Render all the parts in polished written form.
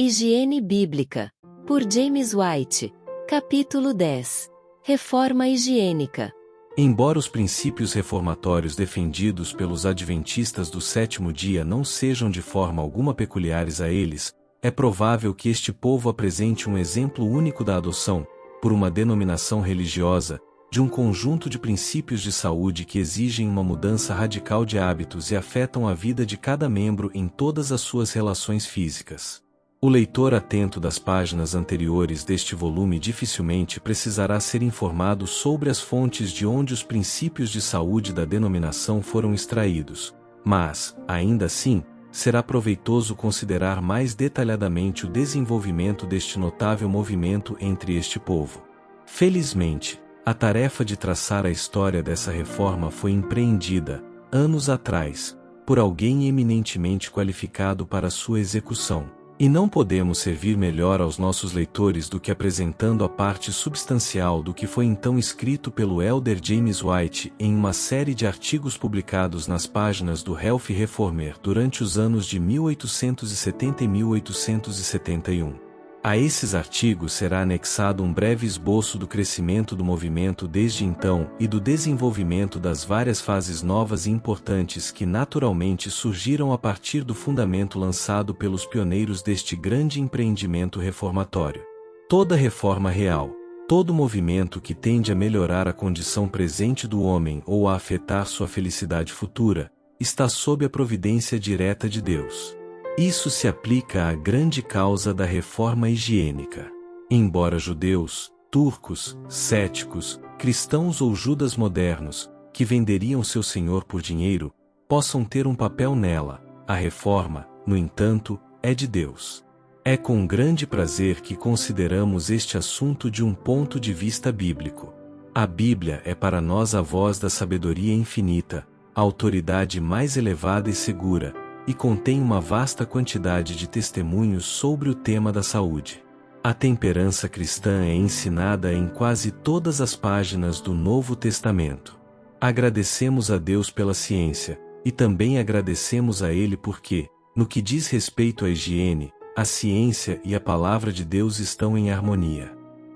Higiene Bíblica, por James White. Capítulo 10. Reforma higiênica. Embora os princípios reformatórios defendidos pelos adventistas do sétimo dia não sejam de forma alguma peculiares a eles, é provável que este povo apresente um exemplo único da adoção, por uma denominação religiosa, de um conjunto de princípios de saúde que exigem uma mudança radical de hábitos e afetam a vida de cada membro em todas as suas relações físicas. O leitor atento das páginas anteriores deste volume dificilmente precisará ser informado sobre as fontes de onde os princípios de saúde da denominação foram extraídos, mas, ainda assim, será proveitoso considerar mais detalhadamente o desenvolvimento deste notável movimento entre este povo. Felizmente, a tarefa de traçar a história dessa reforma foi empreendida, anos atrás, por alguém eminentemente qualificado para sua execução. E não podemos servir melhor aos nossos leitores do que apresentando a parte substancial do que foi então escrito pelo elder James White em uma série de artigos publicados nas páginas do Health Reformer durante os anos de 1870 e 1871. A esses artigos será anexado um breve esboço do crescimento do movimento desde então e do desenvolvimento das várias fases novas e importantes que naturalmente surgiram a partir do fundamento lançado pelos pioneiros deste grande empreendimento reformatório. Toda reforma real, todo movimento que tende a melhorar a condição presente do homem ou a afetar sua felicidade futura, está sob a providência direta de Deus. Isso se aplica à grande causa da reforma higiênica. Embora judeus, turcos, céticos, cristãos ou judas modernos, que venderiam seu senhor por dinheiro, possam ter um papel nela, a reforma, no entanto, é de Deus. É com grande prazer que consideramos este assunto de um ponto de vista bíblico. A Bíblia é para nós a voz da sabedoria infinita, a autoridade mais elevada e segura, e contém uma vasta quantidade de testemunhos sobre o tema da saúde. A temperança cristã é ensinada em quase todas as páginas do Novo Testamento. Agradecemos a Deus pela ciência, e também agradecemos a Ele porque, no que diz respeito à higiene, a ciência e a palavra de Deus estão em harmonia.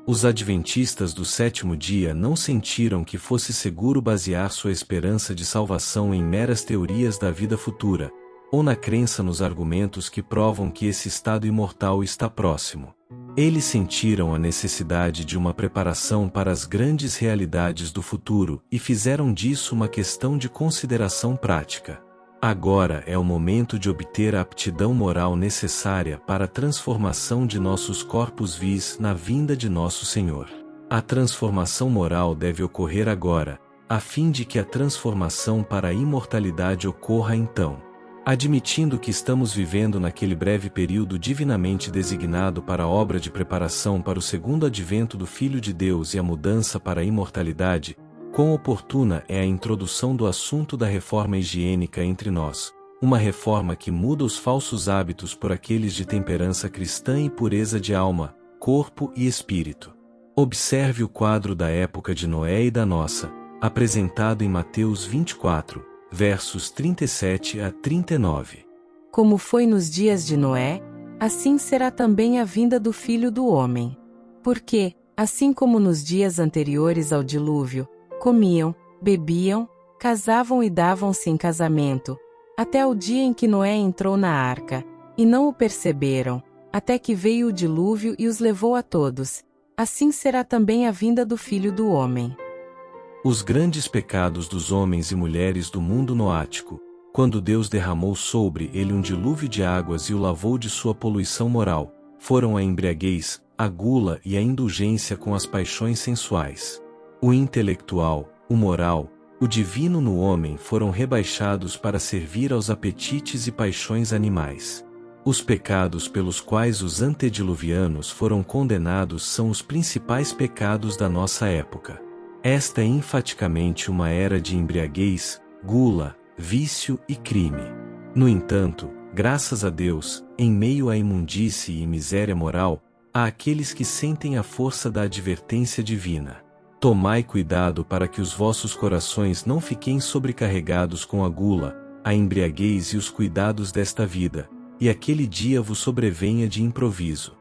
Os adventistas do sétimo dia não sentiram que fosse seguro basear sua esperança de salvação em meras teorias da vida futura, ou na crença nos argumentos que provam que esse estado imortal está próximo. Eles sentiram a necessidade de uma preparação para as grandes realidades do futuro e fizeram disso uma questão de consideração prática. Agora é o momento de obter a aptidão moral necessária para a transformação de nossos corpos vis na vinda de nosso Senhor. A transformação moral deve ocorrer agora, a fim de que a transformação para a imortalidade ocorra então. Admitindo que estamos vivendo naquele breve período divinamente designado para a obra de preparação para o segundo advento do Filho de Deus e a mudança para a imortalidade, quão oportuna é a introdução do assunto da reforma higiênica entre nós, uma reforma que muda os falsos hábitos por aqueles de temperança cristã e pureza de alma, corpo e espírito. Observe o quadro da época de Noé e da nossa, apresentado em Mateus 24. Versos 37 a 39. Como foi nos dias de Noé, assim será também a vinda do Filho do Homem. Porque, assim como nos dias anteriores ao dilúvio, comiam, bebiam, casavam e davam-se em casamento, até o dia em que Noé entrou na arca, e não o perceberam, até que veio o dilúvio e os levou a todos, assim será também a vinda do Filho do Homem. Os grandes pecados dos homens e mulheres do mundo noático, quando Deus derramou sobre ele um dilúvio de águas e o lavou de sua poluição moral, foram a embriaguez, a gula e a indulgência com as paixões sensuais. O intelectual, o moral, o divino no homem foram rebaixados para servir aos apetites e paixões animais. Os pecados pelos quais os antediluvianos foram condenados são os principais pecados da nossa época. Esta é enfaticamente uma era de embriaguez, gula, vício e crime. No entanto, graças a Deus, em meio à imundície e miséria moral, há aqueles que sentem a força da advertência divina. Tomai cuidado para que os vossos corações não fiquem sobrecarregados com a gula, a embriaguez e os cuidados desta vida, e aquele dia vos sobrevenha de improviso.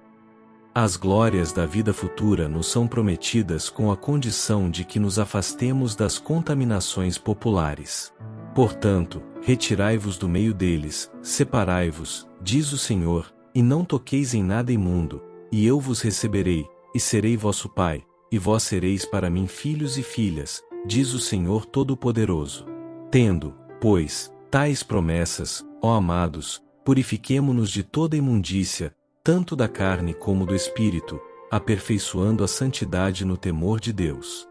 As glórias da vida futura nos são prometidas com a condição de que nos afastemos das contaminações populares. Portanto, retirai-vos do meio deles, separai-vos, diz o Senhor, e não toqueis em nada imundo, e eu vos receberei, e serei vosso Pai, e vós sereis para mim filhos e filhas, diz o Senhor Todo-Poderoso. Tendo, pois, tais promessas, ó amados, purifiquemo-nos de toda imundícia, tanto da carne como do espírito, aperfeiçoando a santidade no temor de Deus.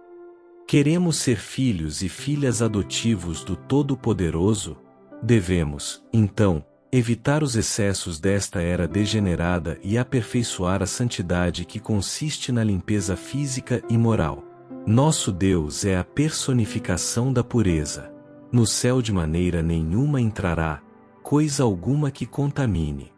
Queremos ser filhos e filhas adotivos do Todo-Poderoso? Devemos, então, evitar os excessos desta era degenerada e aperfeiçoar a santidade que consiste na limpeza física e moral. Nosso Deus é a personificação da pureza. No céu de maneira nenhuma entrará coisa alguma que contamine.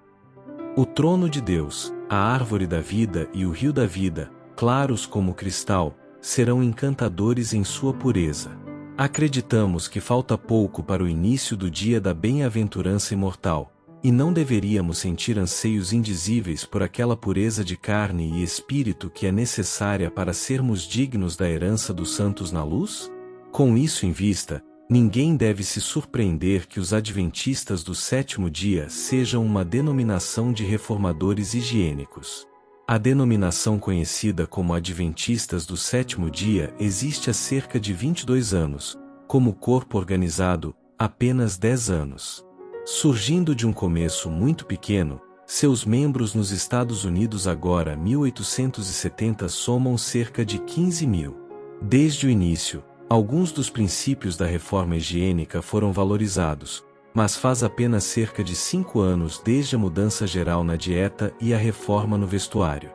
O trono de Deus, a árvore da vida e o rio da vida, claros como cristal, serão encantadores em sua pureza. Acreditamos que falta pouco para o início do dia da bem-aventurança imortal, e não deveríamos sentir anseios indizíveis por aquela pureza de carne e espírito que é necessária para sermos dignos da herança dos santos na luz? Com isso em vista, ninguém deve se surpreender que os adventistas do sétimo dia sejam uma denominação de reformadores higiênicos. A denominação conhecida como Adventistas do Sétimo Dia existe há cerca de 22 anos, como corpo organizado, apenas 10 anos. Surgindo de um começo muito pequeno, seus membros nos Estados Unidos agora 1870 somam cerca de 15 mil. Desde o início, alguns dos princípios da reforma higiênica foram valorizados, mas faz apenas cerca de 5 anos desde a mudança geral na dieta e a reforma no vestuário.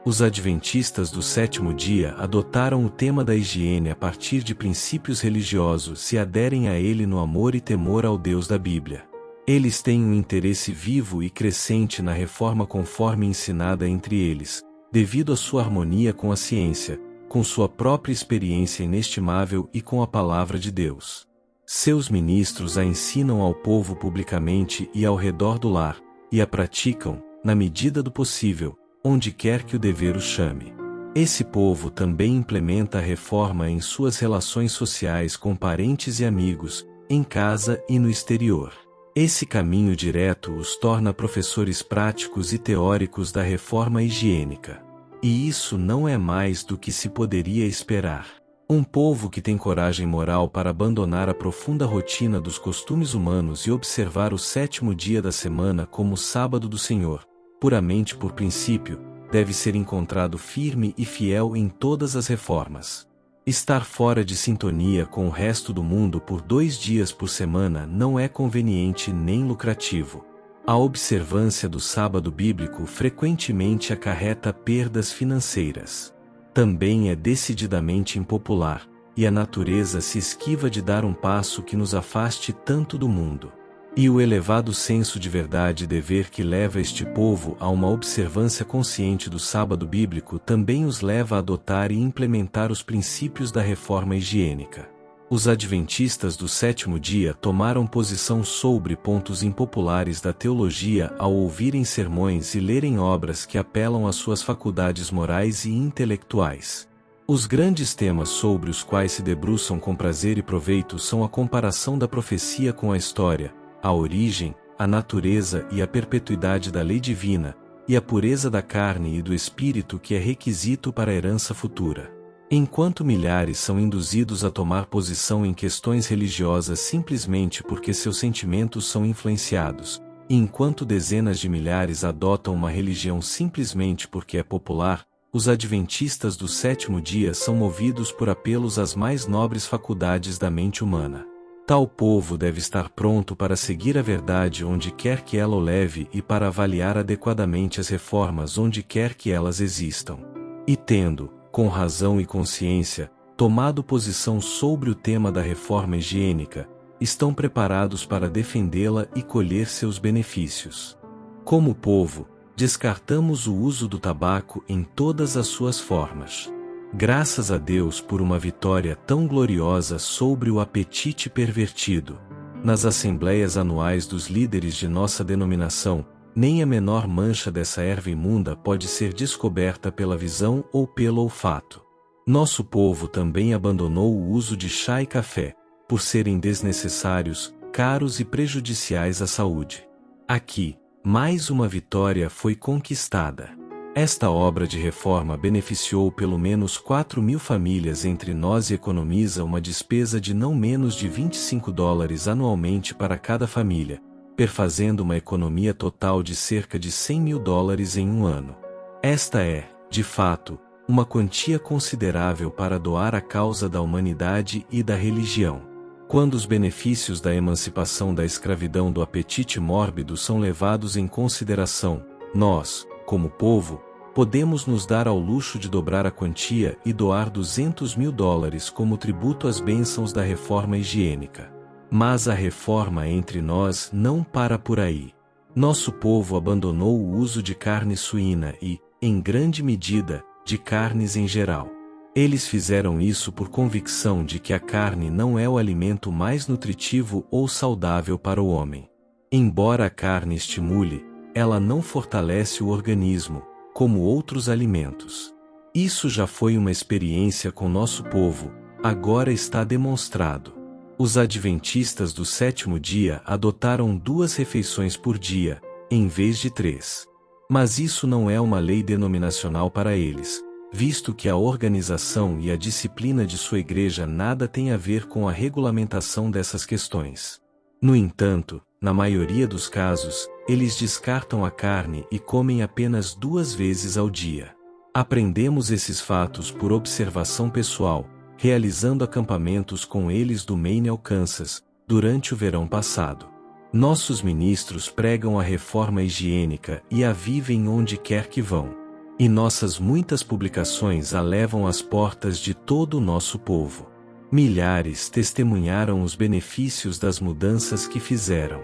Os adventistas do sétimo dia adotaram o tema da higiene a partir de princípios religiosos e aderem a ele no amor e temor ao Deus da Bíblia. Eles têm um interesse vivo e crescente na reforma conforme ensinada entre eles, devido à sua harmonia com a ciência, com sua própria experiência inestimável e com a palavra de Deus. Seus ministros a ensinam ao povo publicamente e ao redor do lar, e a praticam, na medida do possível, onde quer que o dever os chame. Esse povo também implementa a reforma em suas relações sociais com parentes e amigos, em casa e no exterior. Esse caminho direto os torna professores práticos e teóricos da reforma higiênica. E isso não é mais do que se poderia esperar. Um povo que tem coragem moral para abandonar a profunda rotina dos costumes humanos e observar o sétimo dia da semana como o sábado do Senhor, puramente por princípio, deve ser encontrado firme e fiel em todas as reformas. Estar fora de sintonia com o resto do mundo por 2 dias por semana não é conveniente nem lucrativo. A observância do sábado bíblico frequentemente acarreta perdas financeiras. Também é decididamente impopular, e a natureza se esquiva de dar um passo que nos afaste tanto do mundo. E o elevado senso de verdade e dever que leva este povo a uma observância consciente do sábado bíblico também os leva a adotar e implementar os princípios da reforma higiênica. Os adventistas do sétimo dia tomaram posição sobre pontos impopulares da teologia ao ouvirem sermões e lerem obras que apelam às suas faculdades morais e intelectuais. Os grandes temas sobre os quais se debruçam com prazer e proveito são a comparação da profecia com a história, a origem, a natureza e a perpetuidade da lei divina, e a pureza da carne e do espírito que é requisito para a herança futura. Enquanto milhares são induzidos a tomar posição em questões religiosas simplesmente porque seus sentimentos são influenciados, e enquanto dezenas de milhares adotam uma religião simplesmente porque é popular, os adventistas do sétimo dia são movidos por apelos às mais nobres faculdades da mente humana. Tal povo deve estar pronto para seguir a verdade onde quer que ela o leve e para avaliar adequadamente as reformas onde quer que elas existam. E tendo, com razão e consciência, tomado posição sobre o tema da reforma higiênica, estão preparados para defendê-la e colher seus benefícios. Como povo, descartamos o uso do tabaco em todas as suas formas. Graças a Deus por uma vitória tão gloriosa sobre o apetite pervertido. Nas assembleias anuais dos líderes de nossa denominação, Nem a menor mancha dessa erva imunda pode ser descoberta pela visão ou pelo olfato. Nosso povo também abandonou o uso de chá e café, por serem desnecessários, caros e prejudiciais à saúde. Aqui, mais uma vitória foi conquistada. Esta obra de reforma beneficiou pelo menos 4.000 famílias entre nós e economiza uma despesa de não menos de $25 anualmente para cada família, perfazendo uma economia total de cerca de $100.000 em um ano. Esta é, de fato, uma quantia considerável para doar à causa da humanidade e da religião. Quando os benefícios da emancipação da escravidão do apetite mórbido são levados em consideração, nós, como povo, podemos nos dar ao luxo de dobrar a quantia e doar $200.000 como tributo às bênçãos da reforma higiênica. Mas a reforma entre nós não para por aí. Nosso povo abandonou o uso de carne suína e, em grande medida, de carnes em geral. Eles fizeram isso por convicção de que a carne não é o alimento mais nutritivo ou saudável para o homem. Embora a carne estimule, ela não fortalece o organismo, como outros alimentos. Isso já foi uma experiência com nosso povo, agora está demonstrado. Os adventistas do sétimo dia adotaram 2 refeições por dia, em vez de 3. Mas isso não é uma lei denominacional para eles, visto que a organização e a disciplina de sua igreja nada tem a ver com a regulamentação dessas questões. No entanto, na maioria dos casos, eles descartam a carne e comem apenas 2 vezes ao dia. Aprendemos esses fatos por observação pessoal, realizando acampamentos com eles do Maine ao Kansas, durante o verão passado. Nossos ministros pregam a reforma higiênica e a vivem onde quer que vão. E nossas muitas publicações a levam às portas de todo o nosso povo. Milhares testemunharam os benefícios das mudanças que fizeram.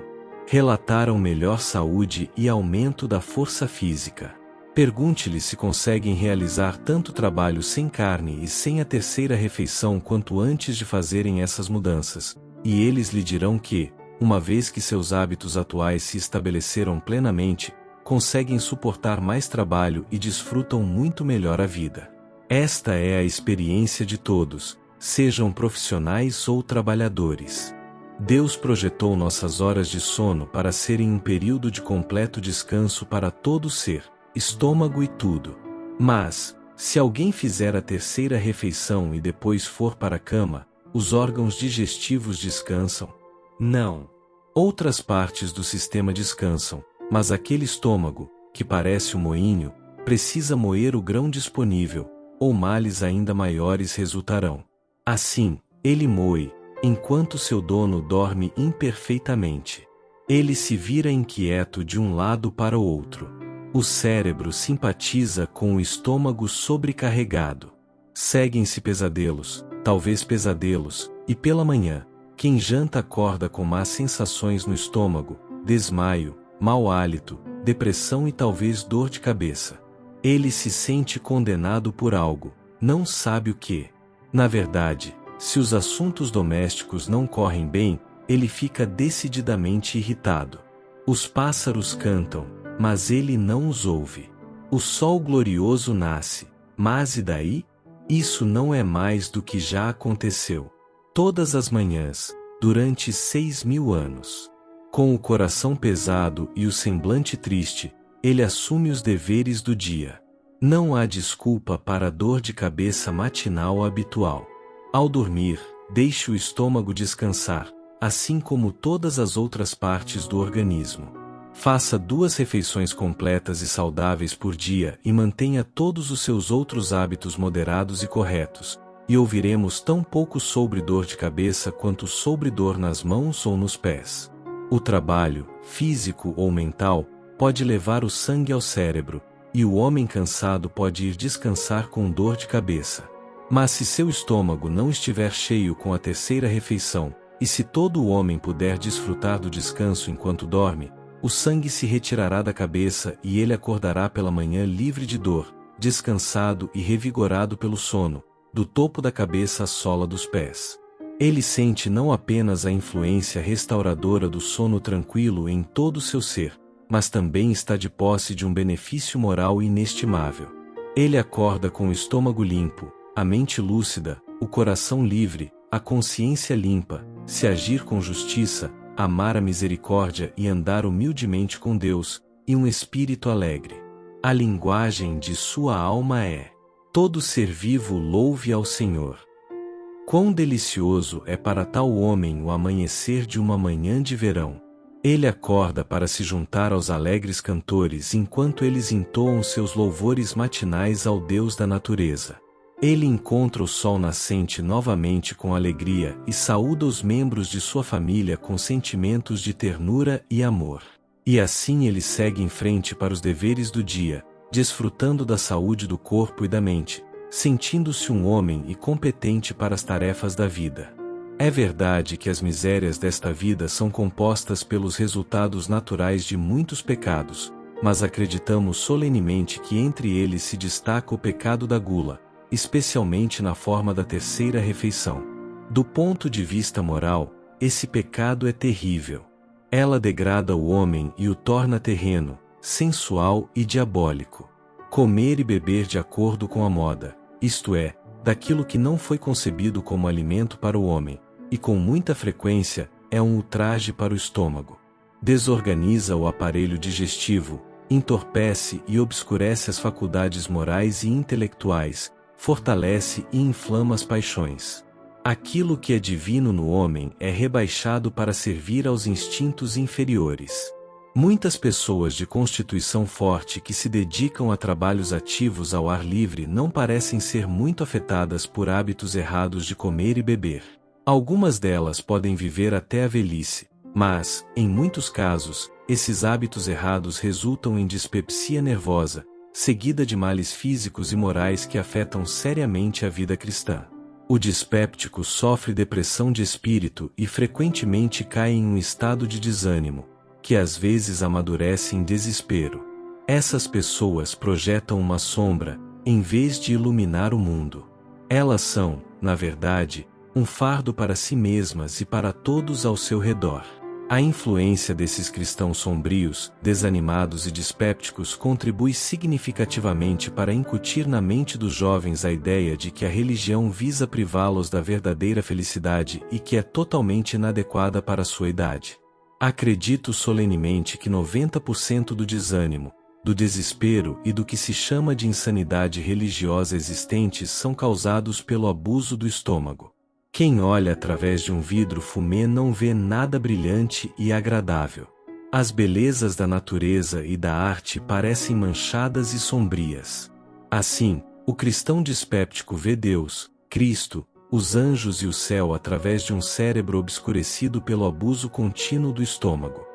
Relataram melhor saúde e aumento da força física. Pergunte-lhes se conseguem realizar tanto trabalho sem carne e sem a terceira refeição quanto antes de fazerem essas mudanças, e eles lhe dirão que, uma vez que seus hábitos atuais se estabeleceram plenamente, conseguem suportar mais trabalho e desfrutam muito melhor a vida. Esta é a experiência de todos, sejam profissionais ou trabalhadores. Deus projetou nossas horas de sono para serem um período de completo descanso para todo ser, estômago e tudo. Mas, se alguém fizer a terceira refeição e depois for para a cama, os órgãos digestivos descansam? Não. Outras partes do sistema descansam, mas aquele estômago, que parece um moinho, precisa moer o grão disponível, ou males ainda maiores resultarão. Assim, ele moe, enquanto seu dono dorme imperfeitamente. Ele se vira inquieto de um lado para o outro. O cérebro simpatiza com o estômago sobrecarregado. Seguem-se pesadelos, talvez pesadelos, e pela manhã, quem janta acorda com más sensações no estômago, desmaio, mau hálito, depressão e talvez dor de cabeça. Ele se sente condenado por algo, não sabe o que. Na verdade, se os assuntos domésticos não correm bem, ele fica decididamente irritado. Os pássaros cantam, mas ele não os ouve. O sol glorioso nasce, mas e daí? Isso não é mais do que já aconteceu. Todas as manhãs, durante 6.000 anos. Com o coração pesado e o semblante triste, ele assume os deveres do dia. Não há desculpa para a dor de cabeça matinal habitual. Ao dormir, deixe o estômago descansar, assim como todas as outras partes do organismo. Faça 2 refeições completas e saudáveis por dia e mantenha todos os seus outros hábitos moderados e corretos, e ouviremos tão pouco sobre dor de cabeça quanto sobre dor nas mãos ou nos pés. O trabalho, físico ou mental, pode levar o sangue ao cérebro, e o homem cansado pode ir descansar com dor de cabeça. Mas se seu estômago não estiver cheio com a terceira refeição, e se todo o homem puder desfrutar do descanso enquanto dorme, o sangue se retirará da cabeça e ele acordará pela manhã livre de dor, descansado e revigorado pelo sono, do topo da cabeça à sola dos pés. Ele sente não apenas a influência restauradora do sono tranquilo em todo o seu ser, mas também está de posse de um benefício moral inestimável. Ele acorda com o estômago limpo, a mente lúcida, o coração livre, a consciência limpa, se agir com justiça, amar a misericórdia e andar humildemente com Deus, e um espírito alegre. A linguagem de sua alma é: todo ser vivo louve ao Senhor. Quão delicioso é para tal homem o amanhecer de uma manhã de verão. Ele acorda para se juntar aos alegres cantores enquanto eles entoam seus louvores matinais ao Deus da natureza. Ele encontra o sol nascente novamente com alegria e saúda os membros de sua família com sentimentos de ternura e amor. E assim ele segue em frente para os deveres do dia, desfrutando da saúde do corpo e da mente, sentindo-se um homem e competente para as tarefas da vida. É verdade que as misérias desta vida são compostas pelos resultados naturais de muitos pecados, mas acreditamos solenemente que entre eles se destaca o pecado da gula, especialmente na forma da terceira refeição. Do ponto de vista moral, esse pecado é terrível. Ela degrada o homem e o torna terreno, sensual e diabólico. Comer e beber de acordo com a moda, isto é, daquilo que não foi concebido como alimento para o homem, e com muita frequência, é um ultraje para o estômago. Desorganiza o aparelho digestivo, entorpece e obscurece as faculdades morais e intelectuais, fortalece e inflama as paixões. Aquilo que é divino no homem é rebaixado para servir aos instintos inferiores. Muitas pessoas de constituição forte que se dedicam a trabalhos ativos ao ar livre não parecem ser muito afetadas por hábitos errados de comer e beber. Algumas delas podem viver até a velhice, mas, em muitos casos, esses hábitos errados resultam em dispepsia nervosa, seguida de males físicos e morais que afetam seriamente a vida cristã. O dispéptico sofre depressão de espírito e frequentemente cai em um estado de desânimo, que às vezes amadurece em desespero. Essas pessoas projetam uma sombra, em vez de iluminar o mundo. Elas são, na verdade, um fardo para si mesmas e para todos ao seu redor. A influência desses cristãos sombrios, desanimados e dispépticos contribui significativamente para incutir na mente dos jovens a ideia de que a religião visa privá-los da verdadeira felicidade e que é totalmente inadequada para a sua idade. Acredito solenemente que 90% do desânimo, do desespero e do que se chama de insanidade religiosa existentes são causados pelo abuso do estômago. Quem olha através de um vidro fumê não vê nada brilhante e agradável. As belezas da natureza e da arte parecem manchadas e sombrias. Assim, o cristão dispéptico vê Deus, Cristo, os anjos e o céu através de um cérebro obscurecido pelo abuso contínuo do estômago.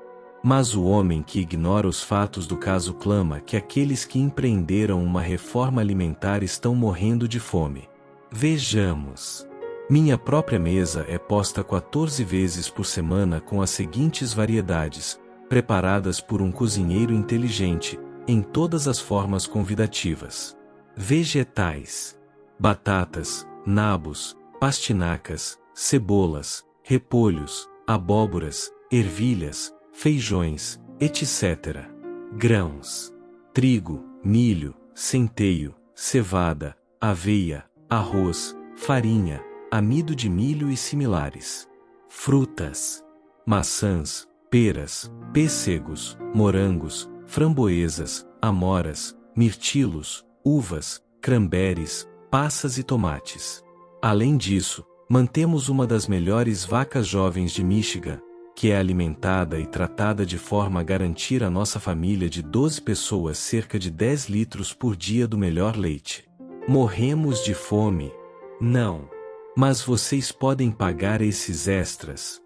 Mas o homem que ignora os fatos do caso clama que aqueles que empreenderam uma reforma alimentar estão morrendo de fome. Vejamos. Minha própria mesa é posta 14 vezes por semana com as seguintes variedades, preparadas por um cozinheiro inteligente, em todas as formas convidativas. Vegetais: batatas, nabos, pastinacas, cebolas, repolhos, abóboras, ervilhas, feijões, etc. Grãos: trigo, milho, centeio, cevada, aveia, arroz, farinha, amido de milho e similares. Frutas: maçãs, peras, pêssegos, morangos, framboesas, amoras, mirtilos, uvas, cranberries, passas e tomates. Além disso, mantemos uma das melhores vacas jovens de Michigan, que é alimentada e tratada de forma a garantir à nossa família de 12 pessoas cerca de 10 litros por dia do melhor leite. Morremos de fome? Não. Mas vocês podem pagar esses extras?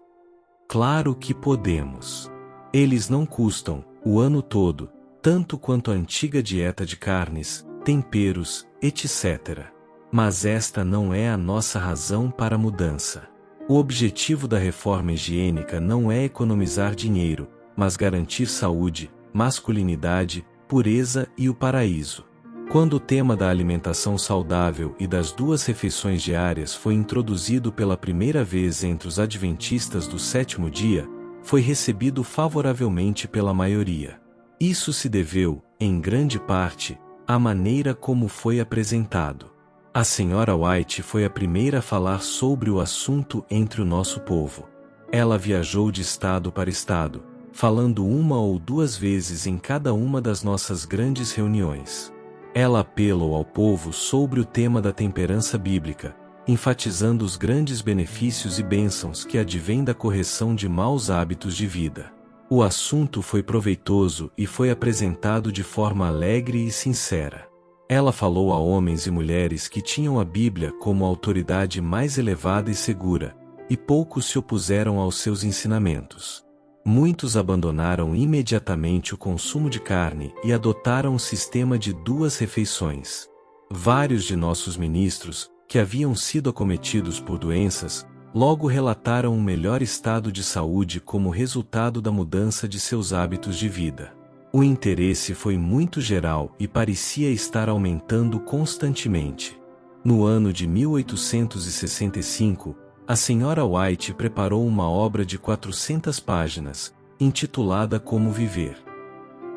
Claro que podemos. Eles não custam, o ano todo, tanto quanto a antiga dieta de carnes, temperos, etc. Mas esta não é a nossa razão para a mudança. O objetivo da reforma higiênica não é economizar dinheiro, mas garantir saúde, masculinidade, pureza e o paraíso. Quando o tema da alimentação saudável e das 2 refeições diárias foi introduzido pela primeira vez entre os adventistas do sétimo dia, foi recebido favoravelmente pela maioria. Isso se deveu, em grande parte, à maneira como foi apresentado. A Sra. White foi a primeira a falar sobre o assunto entre o nosso povo. Ela viajou de estado para estado, falando uma ou duas vezes em cada uma das nossas grandes reuniões. Ela apelou ao povo sobre o tema da temperança bíblica, enfatizando os grandes benefícios e bênçãos que advêm da correção de maus hábitos de vida. O assunto foi proveitoso e foi apresentado de forma alegre e sincera. Ela falou a homens e mulheres que tinham a Bíblia como a autoridade mais elevada e segura, e poucos se opuseram aos seus ensinamentos. Muitos abandonaram imediatamente o consumo de carne e adotaram um sistema de 2 refeições. Vários de nossos ministros, que haviam sido acometidos por doenças, logo relataram um melhor estado de saúde como resultado da mudança de seus hábitos de vida. O interesse foi muito geral e parecia estar aumentando constantemente. No ano de 1865, a Sra. White preparou uma obra de 400 páginas, intitulada Como Viver.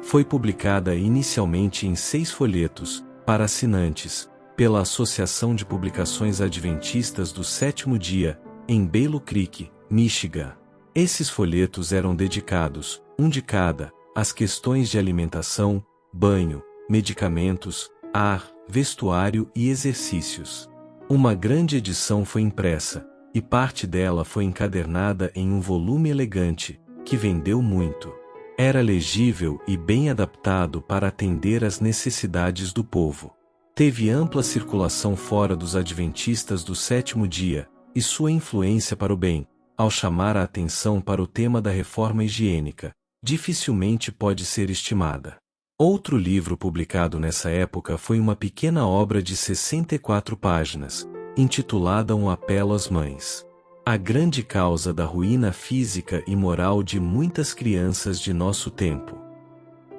Foi publicada inicialmente em 6 folhetos, para assinantes, pela Associação de Publicações Adventistas do Sétimo Dia, em Belo Creek, Michigan. Esses folhetos eram dedicados, um de cada, às questões de alimentação, banho, medicamentos, ar, vestuário e exercícios. Uma grande edição foi impressa, e parte dela foi encadernada em um volume elegante, que vendeu muito. Era legível e bem adaptado para atender às necessidades do povo. Teve ampla circulação fora dos adventistas do sétimo dia, e sua influência para o bem, ao chamar a atenção para o tema da reforma higiênica, dificilmente pode ser estimada. Outro livro publicado nessa época foi uma pequena obra de 64 páginas, intitulada Um Apelo às Mães. A grande causa da ruína física e moral de muitas crianças de nosso tempo.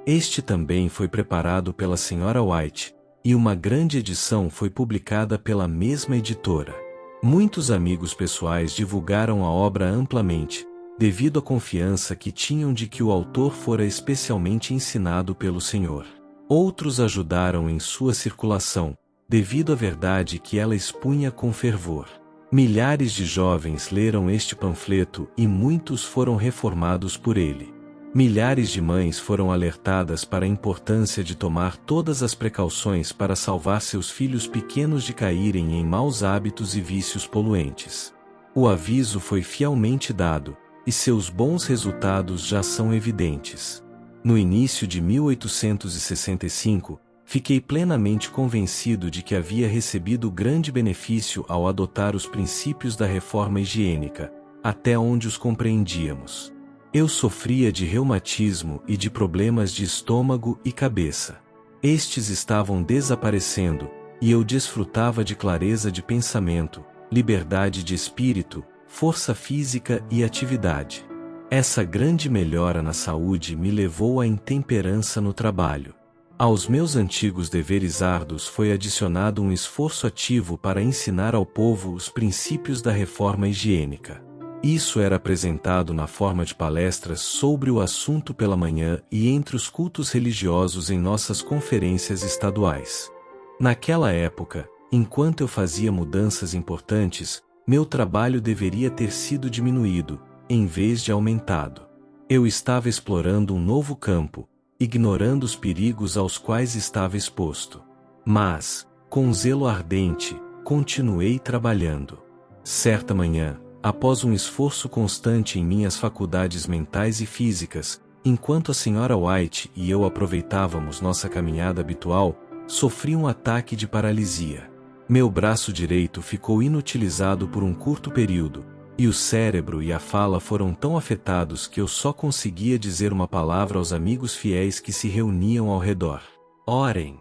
Este também foi preparado pela Sra. White, e uma grande edição foi publicada pela mesma editora. Muitos amigos pessoais divulgaram a obra amplamente, devido à confiança que tinham de que o autor fora especialmente ensinado pelo Senhor. Outros ajudaram em sua circulação, devido à verdade que ela expunha com fervor. Milhares de jovens leram este panfleto e muitos foram reformados por ele. Milhares de mães foram alertadas para a importância de tomar todas as precauções para salvar seus filhos pequenos de caírem em maus hábitos e vícios poluentes. O aviso foi fielmente dado, e seus bons resultados já são evidentes. No início de 1865, fiquei plenamente convencido de que havia recebido grande benefício ao adotar os princípios da reforma higiênica, até onde os compreendíamos. Eu sofria de reumatismo e de problemas de estômago e cabeça. Estes estavam desaparecendo, e eu desfrutava de clareza de pensamento, liberdade de espírito, força física e atividade. Essa grande melhora na saúde me levou à intemperança no trabalho. Aos meus antigos deveres árduos foi adicionado um esforço ativo para ensinar ao povo os princípios da reforma higiênica. Isso era apresentado na forma de palestras sobre o assunto pela manhã e entre os cultos religiosos em nossas conferências estaduais. Naquela época, enquanto eu fazia mudanças importantes, meu trabalho deveria ter sido diminuído, em vez de aumentado. Eu estava explorando um novo campo, ignorando os perigos aos quais estava exposto. Mas, com zelo ardente, continuei trabalhando. Certa manhã, após um esforço constante em minhas faculdades mentais e físicas, enquanto a Sra. White e eu aproveitávamos nossa caminhada habitual, sofri um ataque de paralisia. Meu braço direito ficou inutilizado por um curto período, e o cérebro e a fala foram tão afetados que eu só conseguia dizer uma palavra aos amigos fiéis que se reuniam ao redor: orem.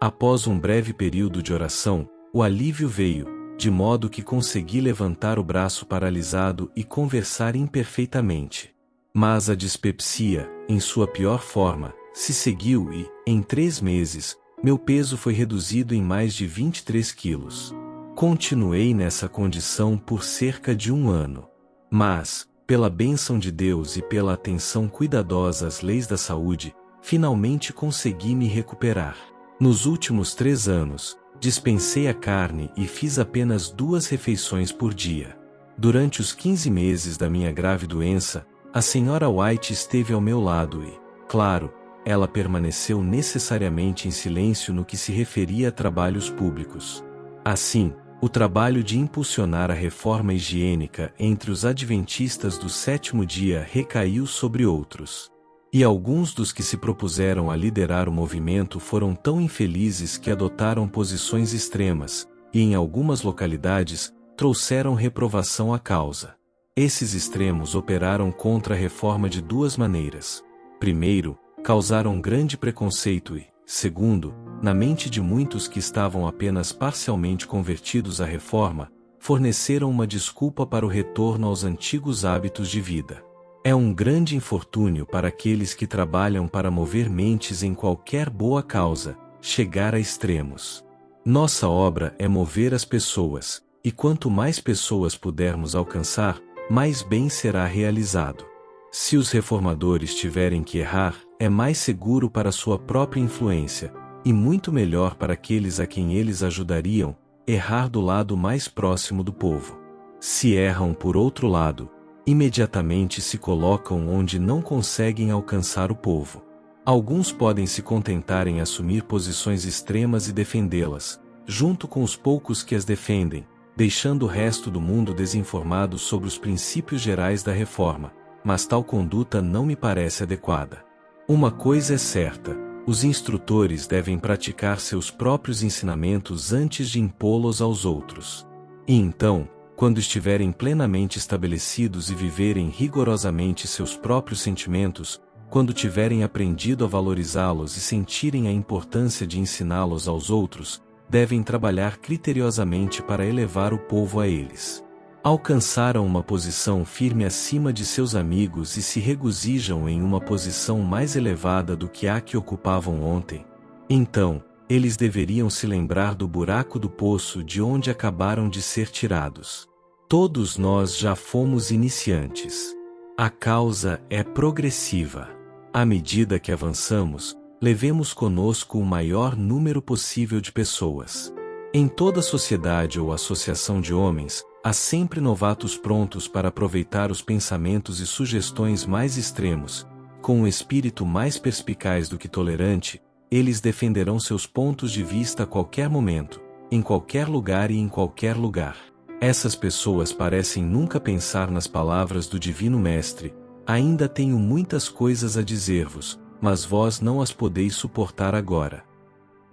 Após um breve período de oração, o alívio veio, de modo que consegui levantar o braço paralisado e conversar imperfeitamente. Mas a dispepsia, em sua pior forma, se seguiu e, em 3 meses, meu peso foi reduzido em mais de 23 quilos. Continuei nessa condição por cerca de 1 ano. Mas, pela bênção de Deus e pela atenção cuidadosa às leis da saúde, finalmente consegui me recuperar. Nos últimos 3 anos, dispensei a carne e fiz apenas 2 refeições por dia. Durante os 15 meses da minha grave doença, a Sra. White esteve ao meu lado e, claro, ela permaneceu necessariamente em silêncio no que se referia a trabalhos públicos. Assim, o trabalho de impulsionar a reforma higiênica entre os adventistas do 7º dia recaiu sobre outros. E alguns dos que se propuseram a liderar o movimento foram tão infelizes que adotaram posições extremas, e em algumas localidades, trouxeram reprovação à causa. Esses extremos operaram contra a reforma de 2 maneiras. Primeiro, causaram grande preconceito e, segundo, na mente de muitos que estavam apenas parcialmente convertidos à reforma, forneceram uma desculpa para o retorno aos antigos hábitos de vida. É um grande infortúnio para aqueles que trabalham para mover mentes em qualquer boa causa, chegar a extremos. Nossa obra é mover as pessoas, e quanto mais pessoas pudermos alcançar, mais bem será realizado. Se os reformadores tiverem que errar, é mais seguro para sua própria influência, e muito melhor para aqueles a quem eles ajudariam, errar do lado mais próximo do povo. Se erram por outro lado, imediatamente se colocam onde não conseguem alcançar o povo. Alguns podem se contentar em assumir posições extremas e defendê-las, junto com os poucos que as defendem, deixando o resto do mundo desinformado sobre os princípios gerais da reforma, mas tal conduta não me parece adequada. Uma coisa é certa: os instrutores devem praticar seus próprios ensinamentos antes de impô-los aos outros. E então, quando estiverem plenamente estabelecidos e viverem rigorosamente seus próprios sentimentos, quando tiverem aprendido a valorizá-los e sentirem a importância de ensiná-los aos outros, devem trabalhar criteriosamente para elevar o povo a eles. Alcançaram uma posição firme acima de seus amigos e se regozijam em uma posição mais elevada do que a que ocupavam ontem. Então, eles deveriam se lembrar do buraco do poço de onde acabaram de ser tirados. Todos nós já fomos iniciantes. A causa é progressiva. À medida que avançamos, levemos conosco o maior número possível de pessoas. Em toda sociedade ou associação de homens, há sempre novatos prontos para aproveitar os pensamentos e sugestões mais extremos. Com um espírito mais perspicaz do que tolerante, eles defenderão seus pontos de vista a qualquer momento, em qualquer lugar e em qualquer lugar. Essas pessoas parecem nunca pensar nas palavras do Divino Mestre: ainda tenho muitas coisas a dizer-vos, mas vós não as podeis suportar agora.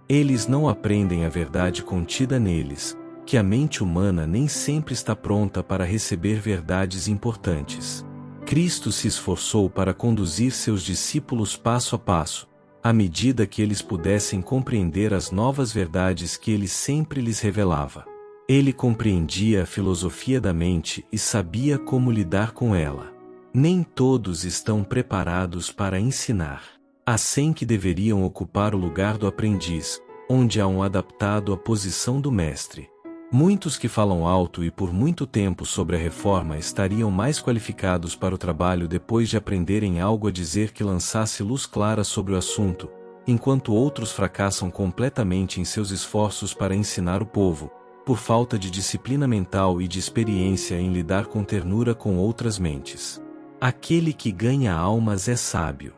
Eles não aprendem a verdade contida neles, que a mente humana nem sempre está pronta para receber verdades importantes. Cristo se esforçou para conduzir seus discípulos passo a passo, à medida que eles pudessem compreender as novas verdades que ele sempre lhes revelava. Ele compreendia a filosofia da mente e sabia como lidar com ela. Nem todos estão preparados para ensinar. Há 100 que deveriam ocupar o lugar do aprendiz, onde há um adaptado à posição do mestre. Muitos que falam alto e por muito tempo sobre a reforma estariam mais qualificados para o trabalho depois de aprenderem algo a dizer que lançasse luz clara sobre o assunto, enquanto outros fracassam completamente em seus esforços para ensinar o povo, por falta de disciplina mental e de experiência em lidar com ternura com outras mentes. Aquele que ganha almas é sábio.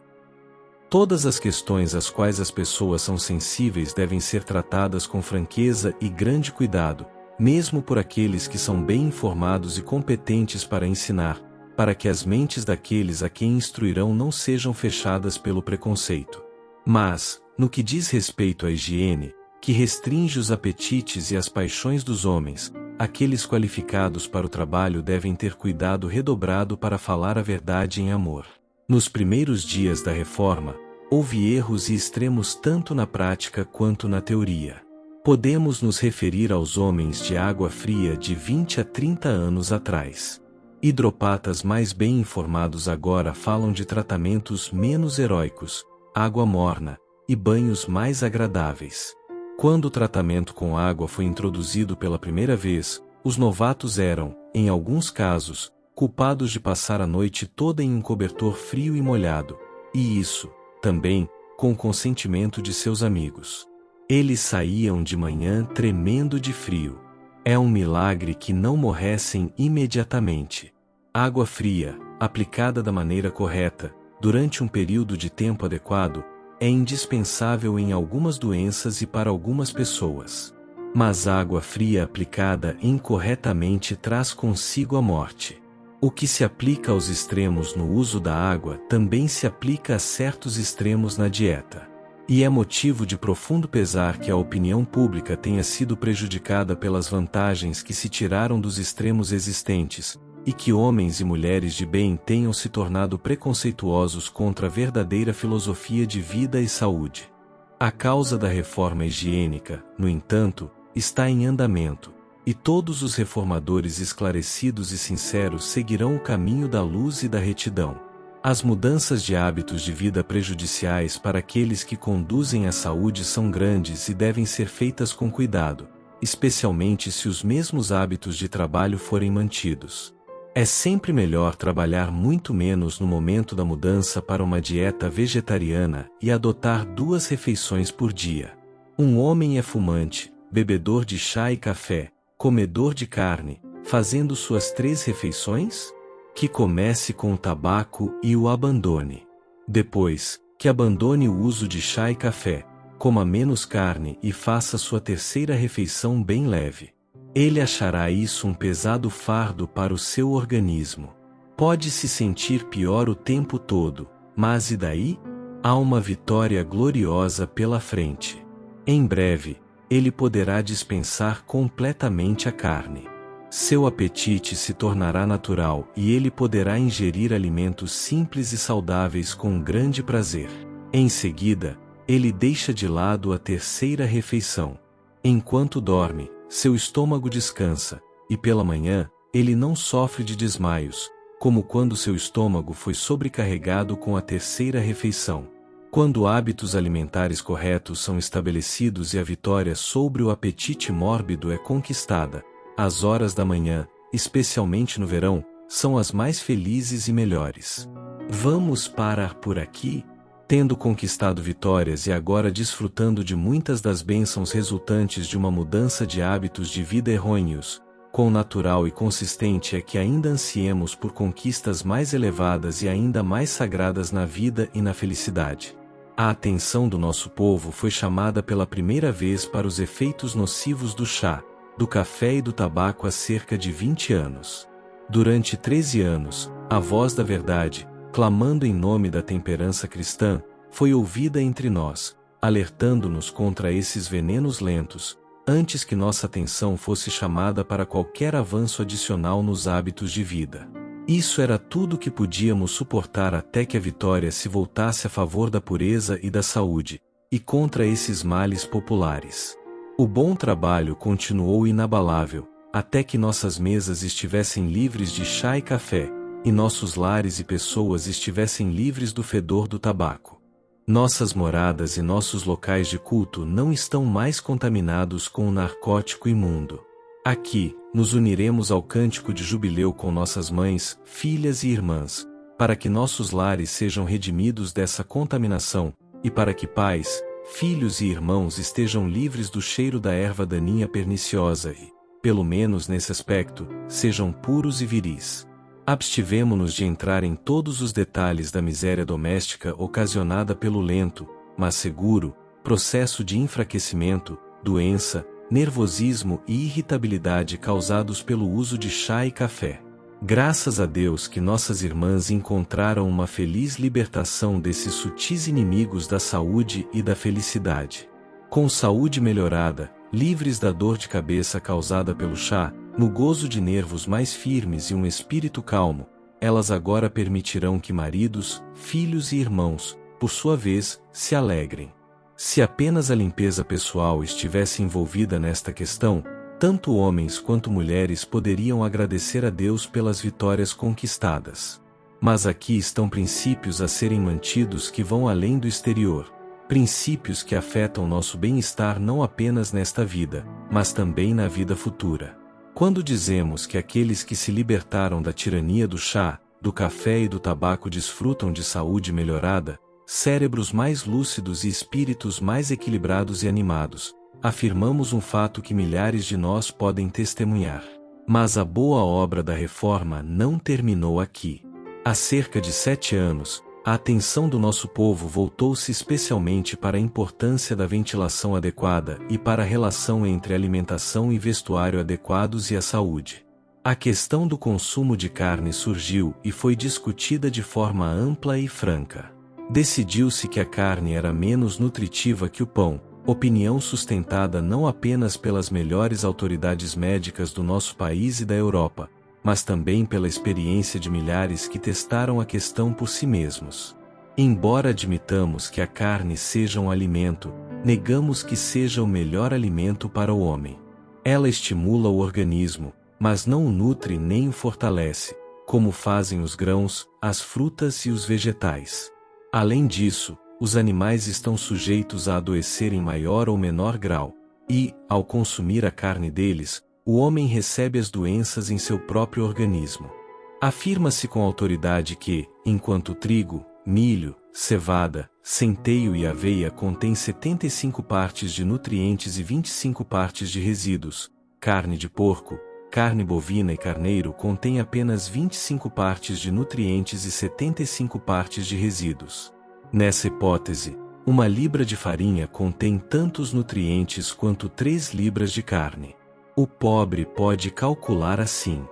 Todas as questões às quais as pessoas são sensíveis devem ser tratadas com franqueza e grande cuidado, mesmo por aqueles que são bem informados e competentes para ensinar, para que as mentes daqueles a quem instruirão não sejam fechadas pelo preconceito. Mas, no que diz respeito à higiene, que restringe os apetites e as paixões dos homens, aqueles qualificados para o trabalho devem ter cuidado redobrado para falar a verdade em amor. Nos primeiros dias da reforma, houve erros e extremos tanto na prática quanto na teoria. Podemos nos referir aos homens de água fria de 20 a 30 anos atrás. Hidropatas mais bem informados agora falam de tratamentos menos heróicos, água morna, e banhos mais agradáveis. Quando o tratamento com água foi introduzido pela primeira vez, os novatos eram, em alguns casos, culpados de passar a noite toda em um cobertor frio e molhado, e isso, também, com o consentimento de seus amigos. Eles saíam de manhã tremendo de frio. É um milagre que não morressem imediatamente. Água fria, aplicada da maneira correta, durante um período de tempo adequado, é indispensável em algumas doenças e para algumas pessoas. Mas água fria aplicada incorretamente traz consigo a morte. O que se aplica aos extremos no uso da água também se aplica a certos extremos na dieta. E é motivo de profundo pesar que a opinião pública tenha sido prejudicada pelas vantagens que se tiraram dos extremos existentes, e que homens e mulheres de bem tenham se tornado preconceituosos contra a verdadeira filosofia de vida e saúde. A causa da reforma higiênica, no entanto, está em andamento, e todos os reformadores esclarecidos e sinceros seguirão o caminho da luz e da retidão. As mudanças de hábitos de vida prejudiciais para aqueles que conduzem à saúde são grandes e devem ser feitas com cuidado, especialmente se os mesmos hábitos de trabalho forem mantidos. É sempre melhor trabalhar muito menos no momento da mudança para uma dieta vegetariana e adotar 2 refeições por dia. Um homem é fumante, bebedor de chá e café, comedor de carne, fazendo suas 3 refeições? Que comece com o tabaco e o abandone. Depois, que abandone o uso de chá e café, coma menos carne e faça sua 3ª refeição bem leve. Ele achará isso um pesado fardo para o seu organismo. Pode se sentir pior o tempo todo, mas e daí? Há uma vitória gloriosa pela frente. Em breve, ele poderá dispensar completamente a carne. Seu apetite se tornará natural e ele poderá ingerir alimentos simples e saudáveis com grande prazer. Em seguida, ele deixa de lado a 3ª refeição. Enquanto dorme, seu estômago descansa, e pela manhã, ele não sofre de desmaios, como quando seu estômago foi sobrecarregado com a 3ª refeição. Quando hábitos alimentares corretos são estabelecidos e a vitória sobre o apetite mórbido é conquistada, as horas da manhã, especialmente no verão, são as mais felizes e melhores. Vamos parar por aqui? Tendo conquistado vitórias e agora desfrutando de muitas das bênçãos resultantes de uma mudança de hábitos de vida errôneos, quão natural e consistente é que ainda ansiemos por conquistas mais elevadas e ainda mais sagradas na vida e na felicidade. A atenção do nosso povo foi chamada pela primeira vez para os efeitos nocivos do chá, do café e do tabaco há cerca de 20 anos. Durante 13 anos, a voz da verdade, clamando em nome da temperança cristã, foi ouvida entre nós, alertando-nos contra esses venenos lentos, antes que nossa atenção fosse chamada para qualquer avanço adicional nos hábitos de vida. Isso era tudo que podíamos suportar até que a vitória se voltasse a favor da pureza e da saúde, e contra esses males populares. O bom trabalho continuou inabalável, até que nossas mesas estivessem livres de chá e café, e nossos lares e pessoas estivessem livres do fedor do tabaco. Nossas moradas e nossos locais de culto não estão mais contaminados com o narcótico imundo. Aqui, nos uniremos ao cântico de jubileu com nossas mães, filhas e irmãs, para que nossos lares sejam redimidos dessa contaminação, e para que pais, filhos e irmãos estejam livres do cheiro da erva daninha perniciosa e, pelo menos nesse aspecto, sejam puros e viris. Abstivemo-nos de entrar em todos os detalhes da miséria doméstica ocasionada pelo lento, mas seguro, processo de enfraquecimento, doença, nervosismo e irritabilidade causados pelo uso de chá e café. Graças a Deus que nossas irmãs encontraram uma feliz libertação desses sutis inimigos da saúde e da felicidade. Com saúde melhorada, livres da dor de cabeça causada pelo chá, no gozo de nervos mais firmes e um espírito calmo, elas agora permitirão que maridos, filhos e irmãos, por sua vez, se alegrem. Se apenas a limpeza pessoal estivesse envolvida nesta questão, tanto homens quanto mulheres poderiam agradecer a Deus pelas vitórias conquistadas. Mas aqui estão princípios a serem mantidos que vão além do exterior, princípios que afetam nosso bem-estar não apenas nesta vida, mas também na vida futura. Quando dizemos que aqueles que se libertaram da tirania do chá, do café e do tabaco desfrutam de saúde melhorada, cérebros mais lúcidos e espíritos mais equilibrados e animados, afirmamos um fato que milhares de nós podem testemunhar. Mas a boa obra da reforma não terminou aqui. Há cerca de 7 anos, a atenção do nosso povo voltou-se especialmente para a importância da ventilação adequada e para a relação entre alimentação e vestuário adequados e a saúde. A questão do consumo de carne surgiu e foi discutida de forma ampla e franca. Decidiu-se que a carne era menos nutritiva que o pão, opinião sustentada não apenas pelas melhores autoridades médicas do nosso país e da Europa, mas também pela experiência de milhares que testaram a questão por si mesmos. Embora admitamos que a carne seja um alimento, negamos que seja o melhor alimento para o homem. Ela estimula o organismo, mas não o nutre nem o fortalece, como fazem os grãos, as frutas e os vegetais. Além disso, os animais estão sujeitos a adoecer em maior ou menor grau, e, ao consumir a carne deles, o homem recebe as doenças em seu próprio organismo. Afirma-se com autoridade que, enquanto trigo, milho, cevada, centeio e aveia contêm 75 partes de nutrientes e 25 partes de resíduos, carne de porco, carne bovina e carneiro contêm apenas 25 partes de nutrientes e 75 partes de resíduos. Nessa hipótese, uma libra de farinha contém tantos nutrientes quanto 3 libras de carne. O pobre pode calcular assim.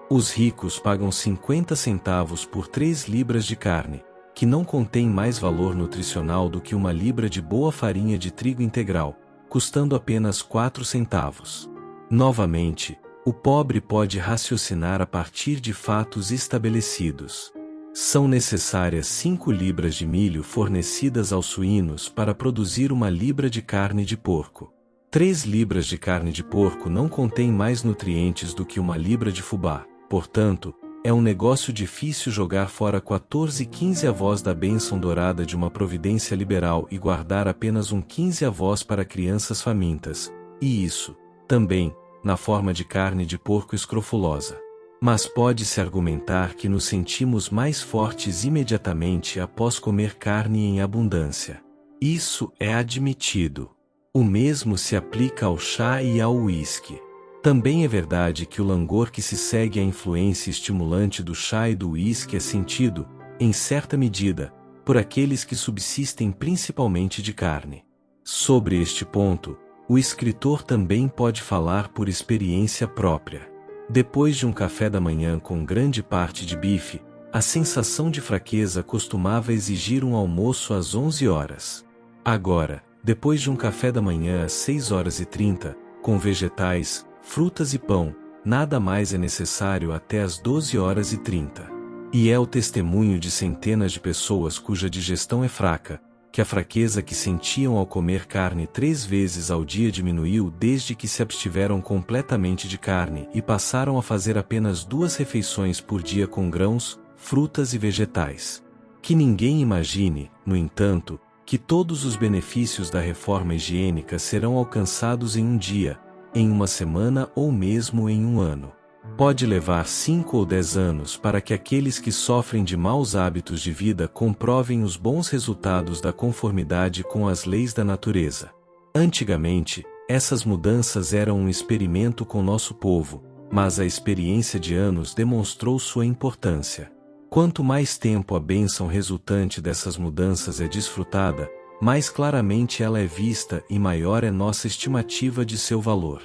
Os ricos pagam 50 centavos por 3 libras de carne, que não contém mais valor nutricional do que uma libra de boa farinha de trigo integral, custando apenas 4 centavos. Novamente, o pobre pode raciocinar a partir de fatos estabelecidos. São necessárias 5 libras de milho fornecidas aos suínos para produzir uma libra de carne de porco. 3 libras de carne de porco não contém mais nutrientes do que uma libra de fubá, portanto, é um negócio difícil jogar fora 14/15 avós da bênção dourada de uma providência liberal e guardar apenas 1/15 avós para crianças famintas, e isso, também, na forma de carne de porco escrofulosa. Mas pode-se argumentar que nos sentimos mais fortes imediatamente após comer carne em abundância. Isso é admitido. O mesmo se aplica ao chá e ao uísque. Também é verdade que o langor que se segue à influência estimulante do chá e do uísque é sentido, em certa medida, por aqueles que subsistem principalmente de carne. Sobre este ponto, o escritor também pode falar por experiência própria. Depois de um café da manhã com grande parte de bife, a sensação de fraqueza costumava exigir um almoço às 11 horas. Agora, depois de um café da manhã às 6h30, com vegetais, frutas e pão, nada mais é necessário até às 12h30. E é o testemunho de centenas de pessoas cuja digestão é fraca, que a fraqueza que sentiam ao comer carne 3 vezes ao dia diminuiu desde que se abstiveram completamente de carne e passaram a fazer apenas 2 refeições por dia com grãos, frutas e vegetais. Que ninguém imagine, no entanto, que todos os benefícios da reforma higiênica serão alcançados em um dia, em uma semana ou mesmo em um ano. Pode levar 5 ou 10 anos para que aqueles que sofrem de maus hábitos de vida comprovem os bons resultados da conformidade com as leis da natureza. Antigamente, essas mudanças eram um experimento com nosso povo, mas a experiência de anos demonstrou sua importância. Quanto mais tempo a bênção resultante dessas mudanças é desfrutada, mais claramente ela é vista e maior é nossa estimativa de seu valor.